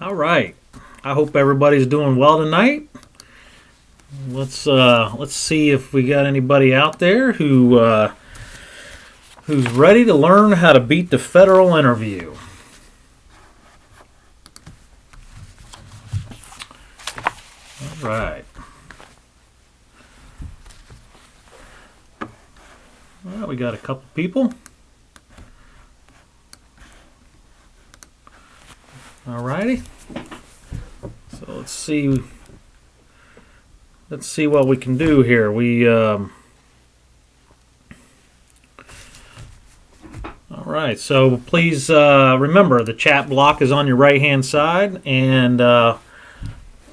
All right. I hope everybody's doing well tonight. Let's see if we got anybody out there who's ready to learn how to beat the federal interview. All right. Well, we got a couple people. All righty. So let's see what we can do here. All right. So please remember the chat block is on your right-hand side, and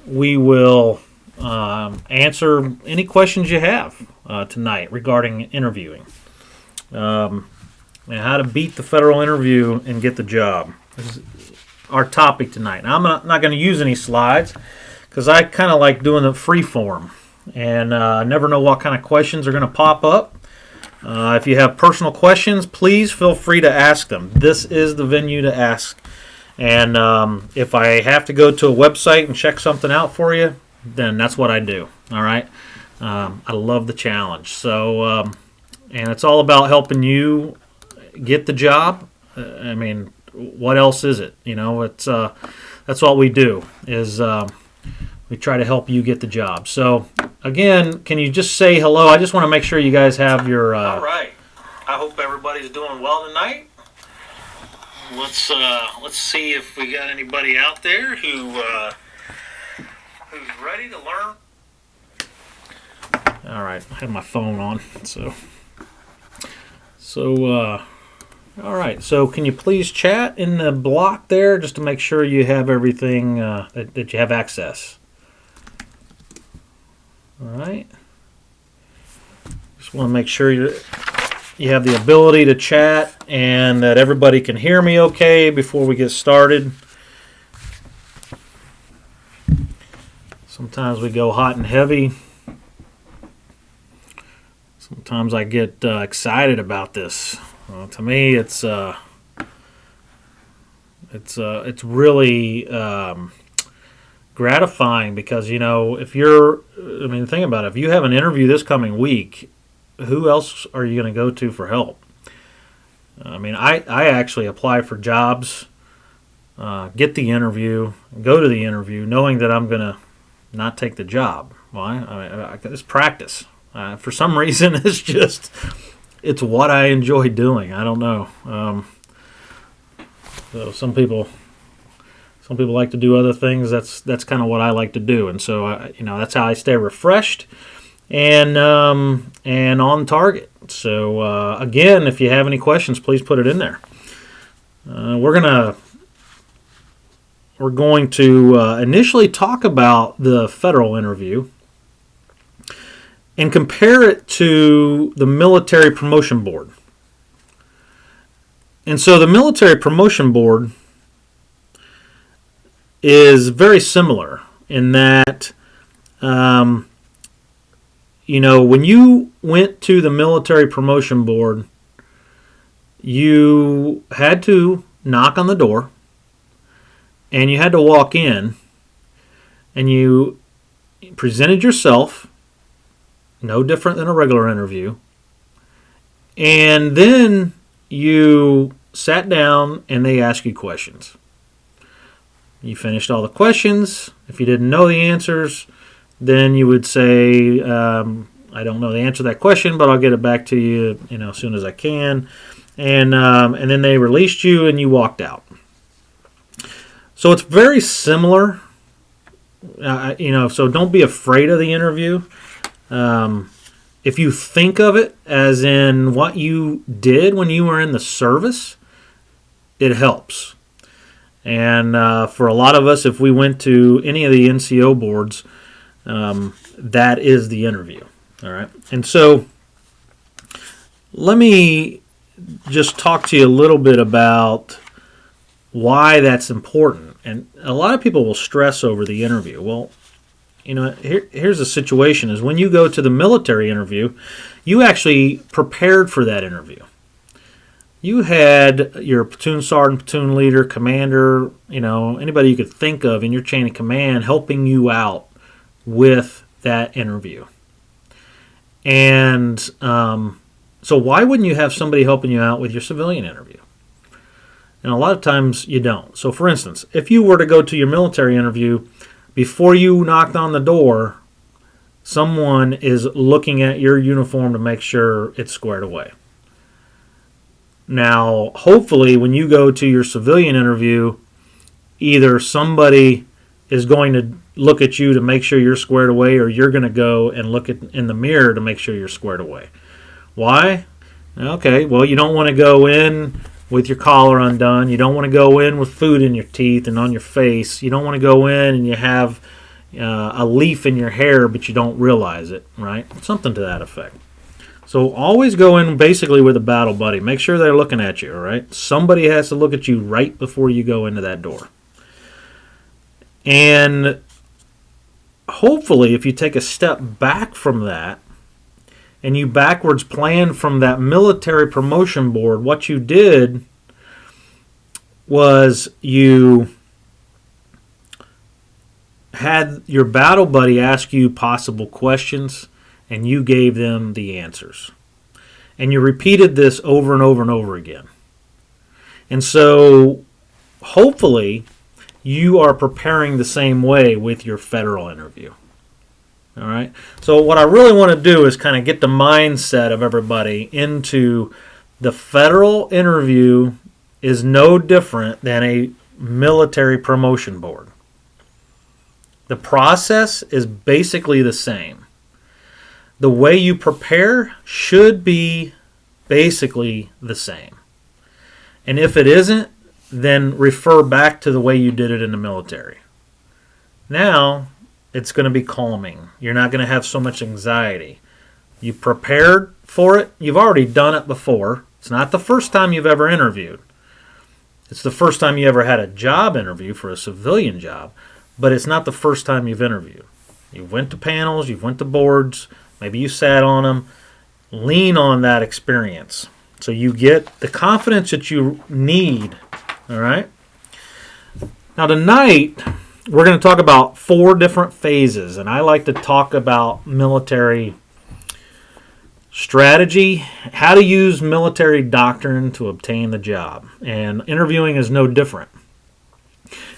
we will answer any questions you have tonight regarding interviewing. And how to beat the federal interview and get the job. This is our topic tonight. Now, I'm not going to use any slides because I kind of like doing the free form, and never know what kind of questions are going to pop up. If you have personal questions, please feel free to ask them. This is the venue to ask. And if I have to go to a website and check something out for you, then that's what I do. All right. I love the challenge. So, and it's all about helping you get the job. I mean, what else is it? You know, it's that's what we do. Is we try to help you get the job. So, again, can you just say hello? I just want to make sure you guys have your. All right. I hope everybody's doing well tonight. Let's see if we got anybody out there who's ready to learn. All right, I have my phone on, so all right. So can you please chat in the block there just to make sure you have everything that you have access. All right. Just want to make sure you have the ability to chat and that everybody can hear me okay before we get started. Sometimes we go hot and heavy. Sometimes I get excited about this. To me, it's really gratifying because, you know, think about it. If you have an interview this coming week, who else are you going to go to for help? I mean, I actually apply for jobs, get the interview, go to the interview, knowing that I'm going to not take the job. Well, it's practice. For some reason, it's what I enjoy doing. I don't know. So some people like to do other things. That's kind of what I like to do, and so that's how I stay refreshed and on target. So again, if you have any questions, please put it in there. We're going to initially talk about the federal interview and compare it to the Military Promotion Board. And so the Military Promotion Board is very similar in that, when you went to the Military Promotion Board, you had to knock on the door and you had to walk in and you presented yourself, no different than a regular interview, and then you sat down and they asked you questions. You finished all the questions. If you didn't know the answers, then you would say, I don't know the answer to that question, but I'll get it back to you, as soon as I can. And then they released you and you walked out. So it's very similar, so don't be afraid of the interview. If you think of it as in what you did when you were in the service, it helps. And for a lot of us, if we went to any of the NCO boards, that is the interview. All right. And so let me just talk to you a little bit about why that's important. And a lot of people will stress over the interview. Well, here's the situation is when you go to the military interview, you actually prepared for that interview. you had your platoon sergeant, platoon leader, commander, anybody you could think of in your chain of command helping you out with that interview. And so why wouldn't you have somebody helping you out with your civilian interview? And a lot of times you don't. So for instance, if you were to go to your military interview, before you knocked on the door, someone is looking at your uniform to make sure it's squared away. Now, hopefully, when you go to your civilian interview, either somebody is going to look at you to make sure you're squared away, or you're going to go and look in the mirror to make sure you're squared away. Why? Okay, well, you don't want to go in with your collar undone. You don't want to go in with food in your teeth and on your face. You don't want to go in and you have a leaf in your hair, but you don't realize it, right? Something to that effect. So always go in basically with a battle buddy. Make sure they're looking at you, all right? Somebody has to look at you right before you go into that door. And hopefully, if you take a step back from that and you backwards plan from that military promotion board, what you did was you had your battle buddy ask you possible questions, and you gave them the answers. And you repeated this over and over and over again. And so, hopefully, you are preparing the same way with your federal interview. All right? So what I really want to do is kind of get the mindset of everybody into the federal interview is no different than a military promotion board. The process is basically the same. The way you prepare should be basically the same. And if it isn't, then refer back to the way you did it in the military. Now, it's going to be calming. You're not going to have so much anxiety. You prepared for it. You've already done it before. It's not the first time you've ever interviewed. It's the first time you ever had a job interview for a civilian job. But it's not the first time you've interviewed. You went to panels, you went to boards, maybe you sat on them. Lean on that experience so you get the confidence that you need. All right? Now tonight, we're going to talk about 4 different phases, and I like to talk about military strategy, how to use military doctrine to obtain the job. And interviewing is no different.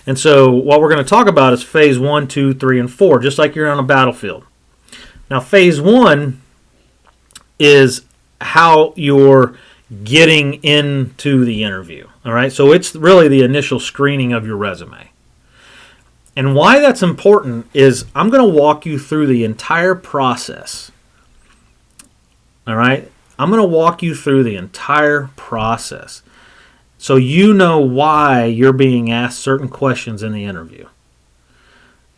And so what we're going to talk about is phase 1, 2, 3, and 4, just like you're on a battlefield. Now, phase 1 is how you're getting into the interview. All right, so it's really the initial screening of your resume. And why that's important is I'm going to walk you through the entire process. All right, I'm going to walk you through the entire process, so you know why you're being asked certain questions in the interview.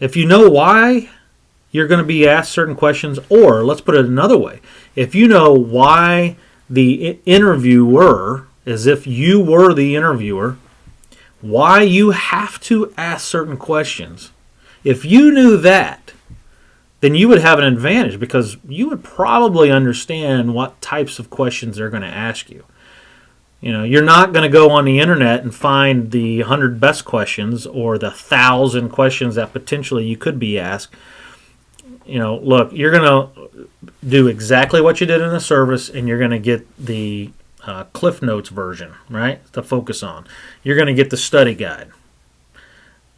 If you know why you're going to be asked certain questions, or let's put it another way, if you know why the interviewer, as if you were the interviewer, why you have to ask certain questions, if you knew that, then you would have an advantage because you would probably understand what types of questions they're going to ask you. You know, you're not going to go on the internet and find the 100 best questions or the 1,000 questions that potentially you could be asked. You know, look, you're going to do exactly what you did in the service, and you're going to get the Cliff Notes version, right, to focus on. You're going to get the study guide.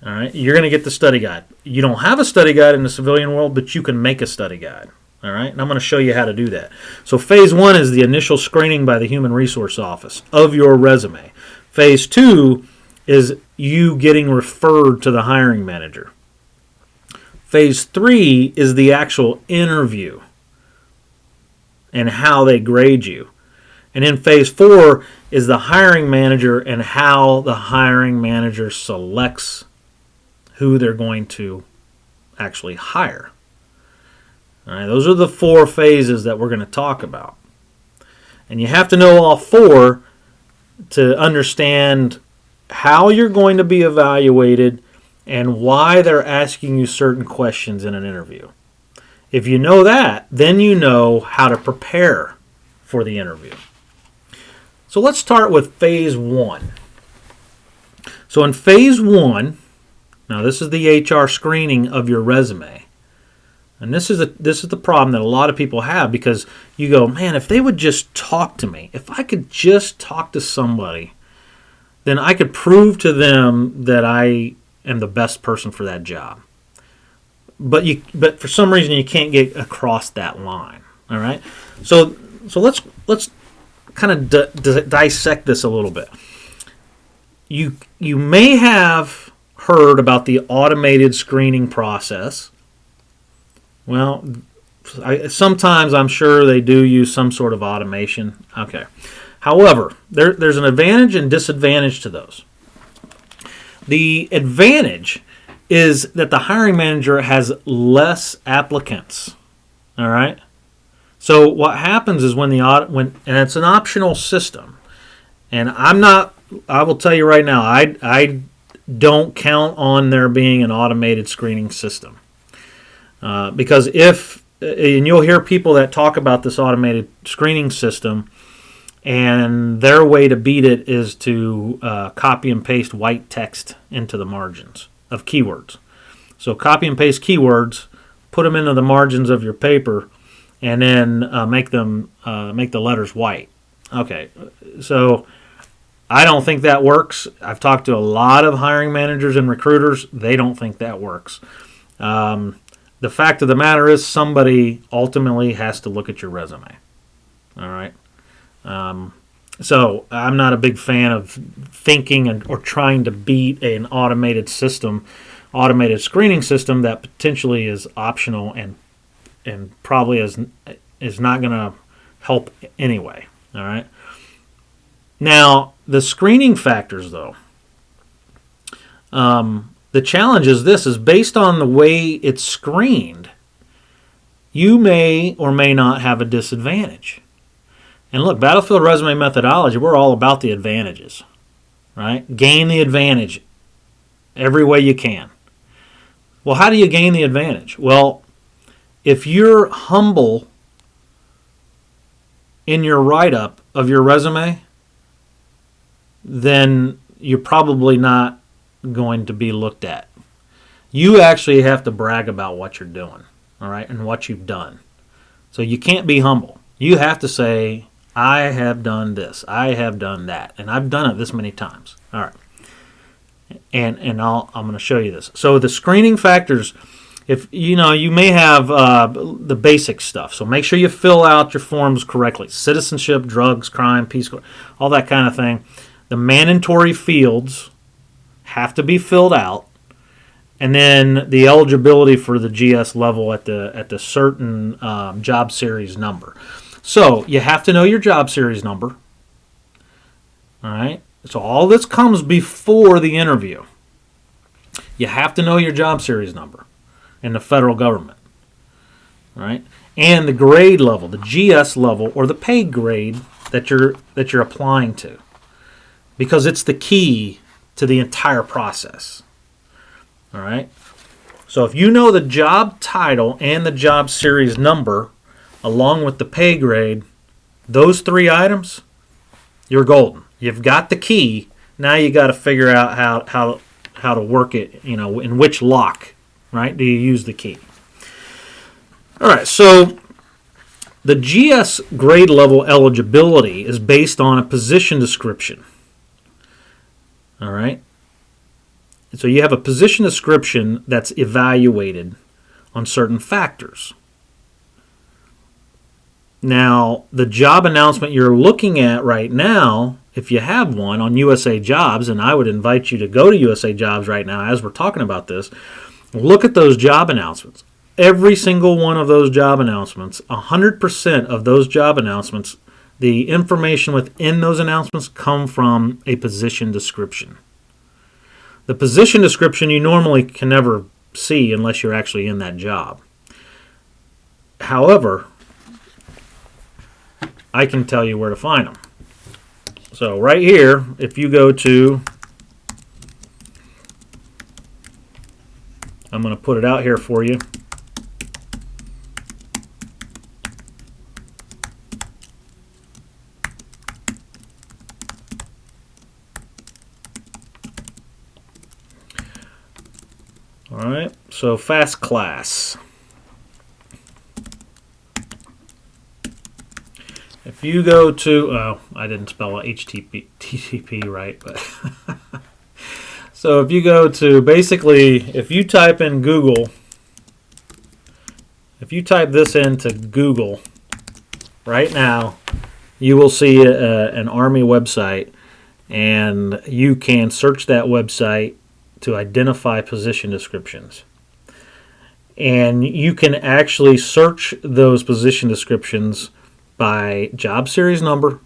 All right, you're going to get the study guide. You don't have a study guide in the civilian world, but you can make a study guide. All right, and I'm going to show you how to do that. So phase 1 is the initial screening by the Human Resource Office of your resume. Phase 2 is you getting referred to the hiring manager. Phase 3 is the actual interview and how they grade you. And then phase 4 is the hiring manager and how the hiring manager selects who they're going to actually hire. All right, those are the 4 phases that we're going to talk about. And you have to know all 4 to understand how you're going to be evaluated and why they're asking you certain questions in an interview. If you know that, then you know how to prepare for the interview. So let's start with phase one. So in phase one, now this is the HR screening of your resume. And this is the problem that a lot of people have, because you go, man, if they would just talk to me, if I could just talk to somebody, then I could prove to them that I am the best person for that job. But for some reason you can't get across that line. All right. So let's kind of dissect this a little bit. You may have heard about the automated screening process. Well, sometimes I'm sure they do use some sort of automation. Okay. However, there's an advantage and disadvantage to those. The advantage is that the hiring manager has less applicants. All right. So what happens is when and it's an optional system, and I will tell you right now, I don't count on there being an automated screening system, because and you'll hear people that talk about this automated screening system, and their way to beat it is to copy and paste white text into the margins of keywords. So copy and paste keywords, put them into the margins of your paper, and then make the letters white. Okay, so I don't think that works. I've talked to a lot of hiring managers and recruiters. They don't think that works. The fact of the matter is, somebody ultimately has to look at your resume. All right. So I'm not a big fan of thinking or trying to beat an automated screening system that potentially is optional and probably is not going to help anyway. All right. Now, the screening factors, though, the challenge is based on the way it's screened, you may or may not have a disadvantage. And look, Battlefield Resume Methodology, we're all about the advantages, right? Gain the advantage every way you can. Well, how do you gain the advantage? Well, if you're humble in your write-up of your resume, then you're probably not going to be looked at. You actually have to brag about what you're doing, all right, and what you've done. So you can't be humble. You have to say, I have done this, I have done that, and I've done it this many times. All right. And I'm going to show you this. So the screening factors, if you may have the basic stuff. So make sure you fill out your forms correctly. Citizenship, drugs, crime, Peace Corps, all that kind of thing. The mandatory fields have to be filled out, and then the eligibility for the GS level at the certain job series number. So you have to know your job series number. All right. So all this comes before the interview. You have to know your job series number in the federal government. All right. And the grade level, the GS level, or the pay grade that you're applying to, because it's the key to the entire process. All right. So if you know the job title and the job series number along with the pay grade, those three items, you're golden. You've got the key. Now you got to figure out how to work it, in which lock, right, do you use the key. All right, so the GS grade level eligibility is based on a position description. All right. So you have a position description that's evaluated on certain factors. Now, the job announcement you're looking at right now, if you have one on USA Jobs, and I would invite you to go to USA Jobs right now as we're talking about this, look at those job announcements. Every single one of those job announcements, 100% of those job announcements, the information within those announcements come from a position description. The position description you normally can never see unless you're actually in that job. However, I can tell you where to find them. So right here, if you go to, I'm going to put it out here for you. All right, so fast class. If you go to, oh, I didn't spell HTTP right, but so if you go to, basically, if you type in Google, if you type this into Google right now, you will see an Army website, and you can search that website to identify position descriptions. And you can actually search those position descriptions by job series number,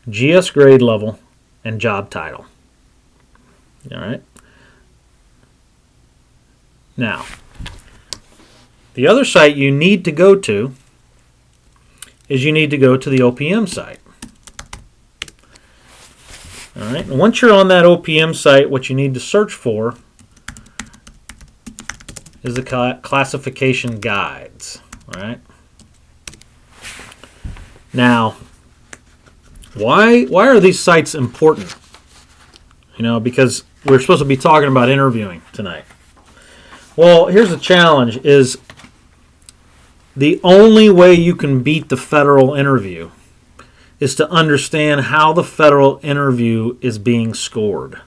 GS grade level, and job title. All right. Now, the other site you need to go to is you need to go to the OPM site. All right. And once you're on that OPM site, what you need to search for is the classification guides. All right. Now, why are these sites important? You know, because we're supposed to be talking about interviewing tonight. Well, here's the challenge: is the only way you can beat the federal interview is to understand how the federal interview is being scored.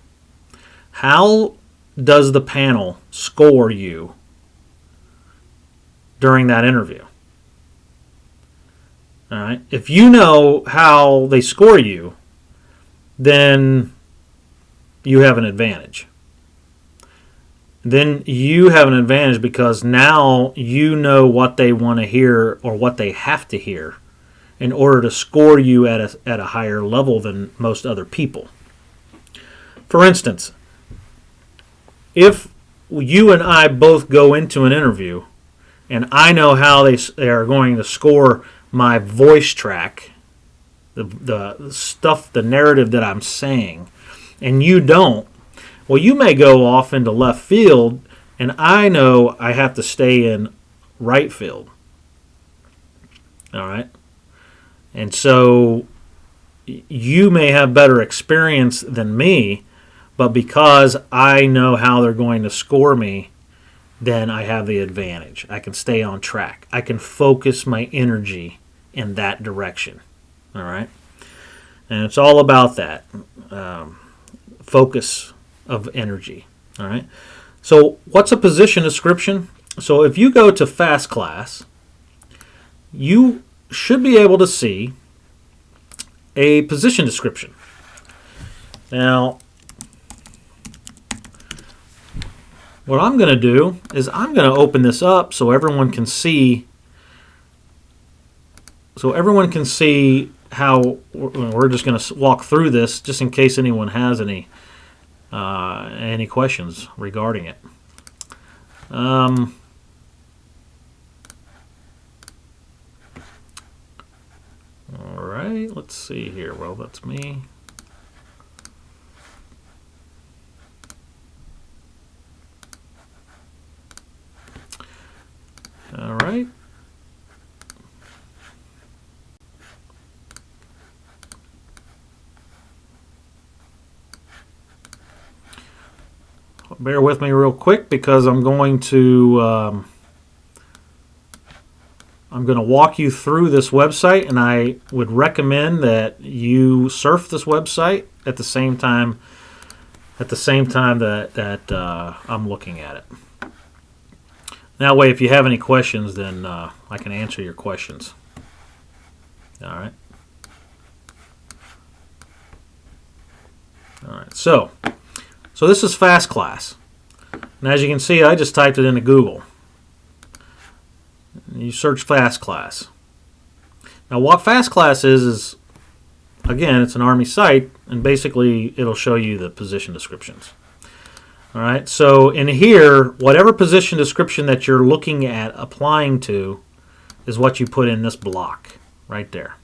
How does the panel score you during that interview? All right. If you know how they score you, then you have an advantage. Then you have an advantage because now you know what they want to hear or what they have to hear in order to score you at a higher level than most other people. For instance, if you and I both go into an interview and I know how they are going to score my voice track, the stuff, the narrative that I'm saying, and you don't, well, you may go off into left field, and I know I have to stay in right field. All right? And so you may have better experience than me, but because I know how they're going to score me, then I have the advantage. I can stay on track. I can focus my energy in that direction. All right? And it's all about that focus of energy. All right? So what's a position description? So if you go to Fast Class, you should be able to see a position description. Now, what I'm going to do is I'm going to open this up so everyone can see. So everyone can see how we're just going to walk through this, just in case anyone has any questions regarding it. All right, let's see here. Well, that's me. All right. Bear with me real quick because I'm going to walk you through this website, and I would recommend that you surf this website at the same time that I'm looking at it. That way, if you have any questions, then I can answer your questions. All right. All right. So this is Fast Class. And as you can see, I just typed it into Google. You search Fast Class. Now, what Fast Class is again, it's an Army site, and basically it'll show you the position descriptions. All right, so in here, whatever position description that you're looking at applying to is what you put in this block right there.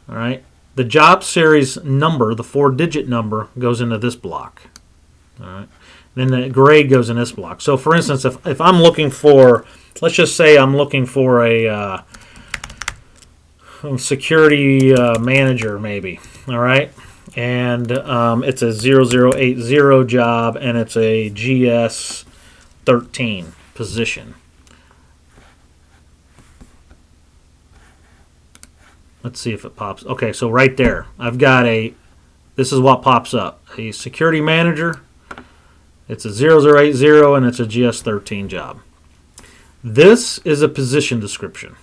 All right, the job series number, the 4-digit number, goes into this block. All right, then the grade goes in this block. So for instance, if I'm looking for, let's just say I'm looking for a security manager maybe, all right? And it's a 0080 job, and it's a GS 13 position. Let's see if it pops. Okay, so right there, I've got this is what pops up. A security manager. It's a 0080 and it's a GS13 job. This is a position description.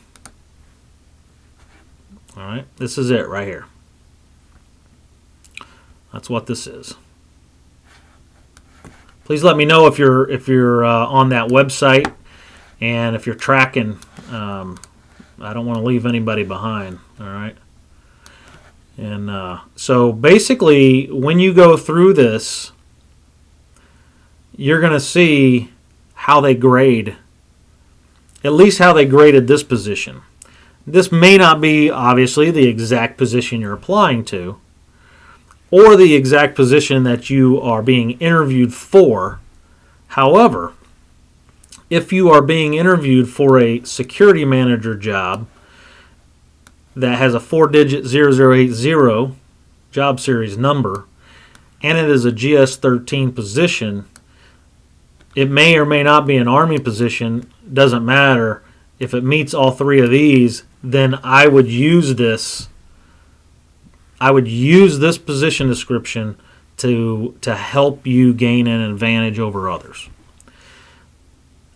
All right, this is it right here. That's what this is. Please let me know if you're on that website, and if you're tracking. I don't want to leave anybody behind. All right. And so basically, when you go through this, you're going to see how they grade, at least how they graded this position. This may not be, obviously, the exact position you're applying to, or the exact position that you are being interviewed for. However, if you are being interviewed for a security manager job that has a 4-digit 0080 job series number, and it is a GS13 position, it may or may not be an Army position, doesn't matter. If it meets all three of these, then I would use this. I would use this position description to help you gain an advantage over others.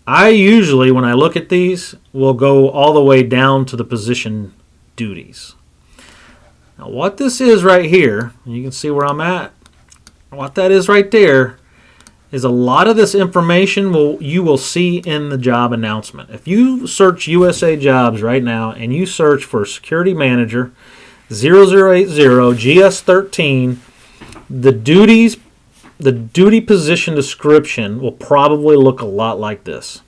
I usually, when I look at these, will go all the way down to the position duties. Now, what this is right here, you can see where I'm at. What that is right there is a lot of this information you will see in the job announcement. If you search USA Jobs right now and you search for security manager 0080 GS13, the duty position description will probably look a lot like this,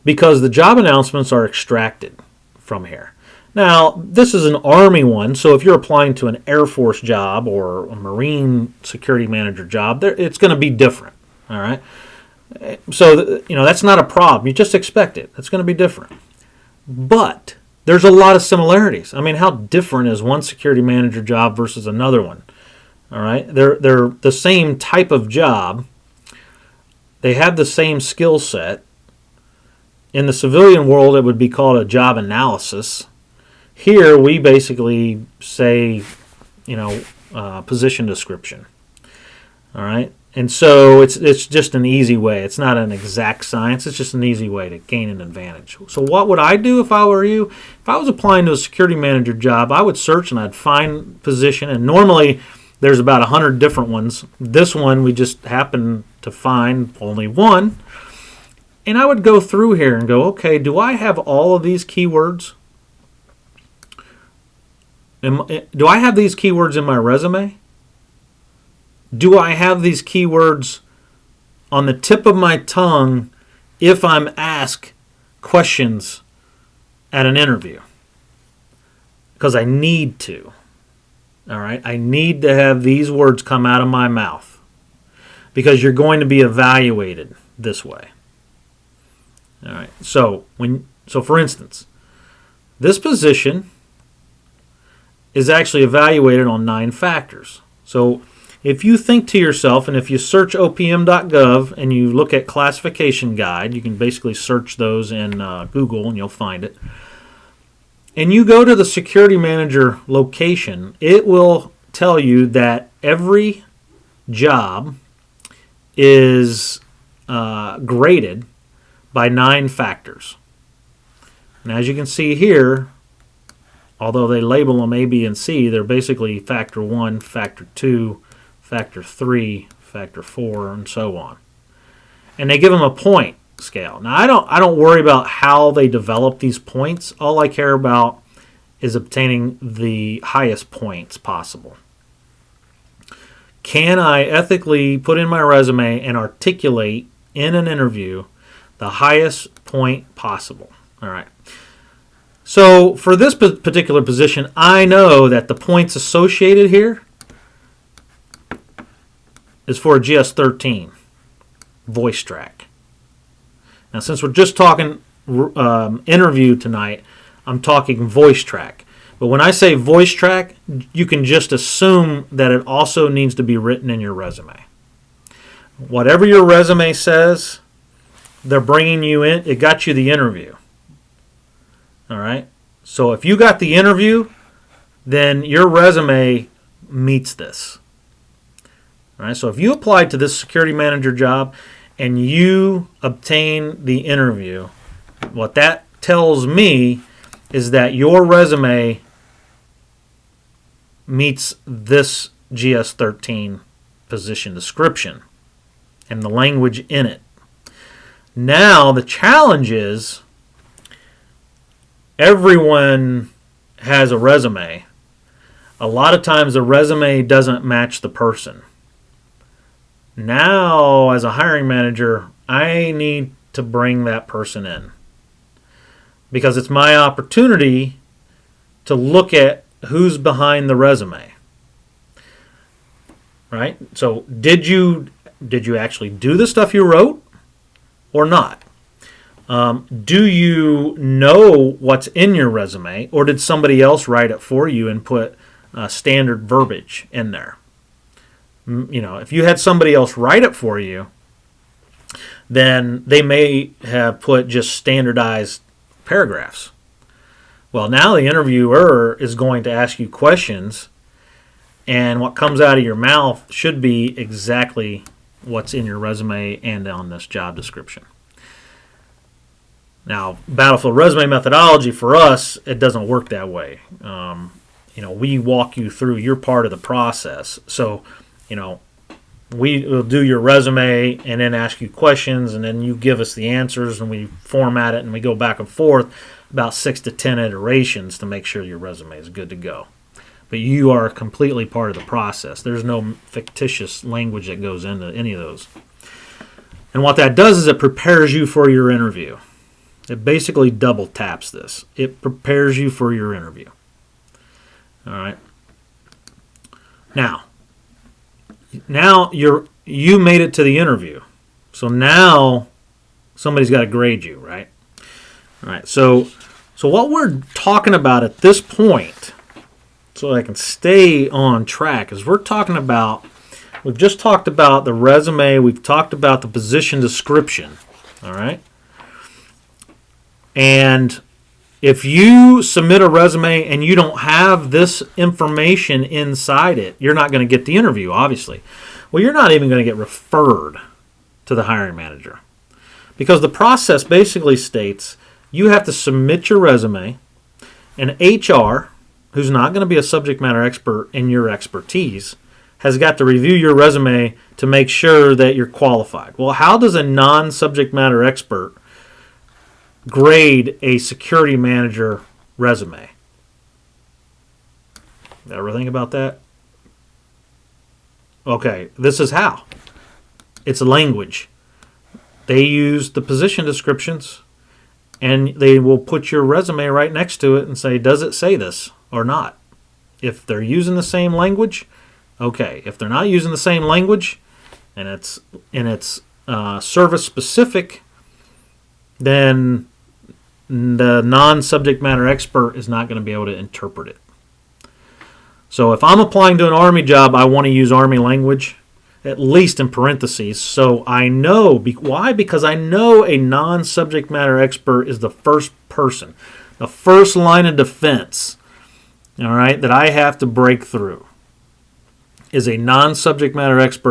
because the job announcements are extracted from here. Now, this is an Army one, so if you're applying to an Air Force job or a Marine security manager job, it's going to be different. All right, so that's not a problem. You just expect it. It's going to be different, but there's a lot of similarities. I mean, how different is one security manager job versus another one? All right, they're the same type of job. They have the same skill set. In the civilian world, it would be called a job analysis. Here, we basically say, position description. All right, and so it's just an easy way. It's not an exact science. It's just an easy way to gain an advantage. So what would I do if I were you? If I was applying to a security manager job, I would search and I'd find position. And normally, there's about 100 different ones. This one, we just happen to find only one. And I would go through here and go, okay, do I have all of these keywords? Do I have these keywords in my resume? Do I have these keywords on the tip of my tongue if I'm asked questions at an interview? Because I need to. All right, I need to have these words come out of my mouth, because you're going to be evaluated this way. All right, so for instance, this position is actually evaluated on 9 factors. So if you think to yourself, and if you search opm.gov and you look at classification guide, you can basically search those in Google and you'll find it. And you go to the security manager location, it will tell you that every job is graded by 9 factors. And as you can see here, although they label them A, B, and C, they're basically factor 1, factor 2, factor 3, factor 4, and so on. And they give them a point scale. Now, I don't worry about how they develop these points. All I care about is obtaining the highest points possible. Can I ethically put in my resume and articulate in an interview the highest point possible? All right. So for this particular position, I know that the points associated here is for a GS13 voice track. Now, since we're just talking interview tonight, I'm talking voice track. But when I say voice track, you can just assume that it also needs to be written in your resume. Whatever your resume says, they're bringing you in. It got you the interview. All right. So if you got the interview, then your resume meets this. All right. So if you applied to this security manager job and you obtain the interview, what that tells me is that your resume meets this GS-13 position description and the language in it. Now the challenge is everyone has a resume. A lot of times the resume doesn't match the person. Now, as a hiring manager, I need to bring that person in because it's my opportunity to look at who's behind the resume. Right? So did you actually do the stuff you wrote or not? Do you know what's in your resume, or did somebody else write it for you and put standard verbiage in there? If you had somebody else write it for you, then they may have put just standardized paragraphs. Well, now the interviewer is going to ask you questions, and what comes out of your mouth should be exactly what's in your resume and on this job description. Now, Battlefield resume methodology for us, it doesn't work that way. We walk you through your part of the process. So, we will do your resume and then ask you questions, and then you give us the answers, and we format it, and we go back and forth about 6 to 10 iterations to make sure your resume is good to go. But you are completely part of the process. There's no fictitious language that goes into any of those. And what that does is it prepares you for your interview. It basically double taps this. It prepares you for your interview. All right. Now you made it to the interview. So now somebody's got to grade you, right? All right. So what we're talking about at this point, so I can stay on track, is we've just talked about the resume, we've talked about the position description. All right. And if you submit a resume and you don't have this information inside it, you're not going to get the interview, obviously. Well, you're not even going to get referred to the hiring manager, because the process basically states you have to submit your resume, and HR, who's not going to be a subject matter expert in your expertise, has got to review your resume to make sure that you're qualified. Well, how does a non-subject matter expert grade a security manager resume? Ever think about that? Okay, this is how. It's a language. They use the position descriptions, and they will put your resume right next to it and say, does it say this or not? If they're using the same language, okay. If they're not using the same language and it's service specific, then the non-subject matter expert is not going to be able to interpret it. So if I'm applying to an Army job, I want to use Army language, at least in parentheses, so I know. Why? Because I know a non-subject matter expert is the first person, the first line of defense, all right, that I have to break through is a non-subject matter expert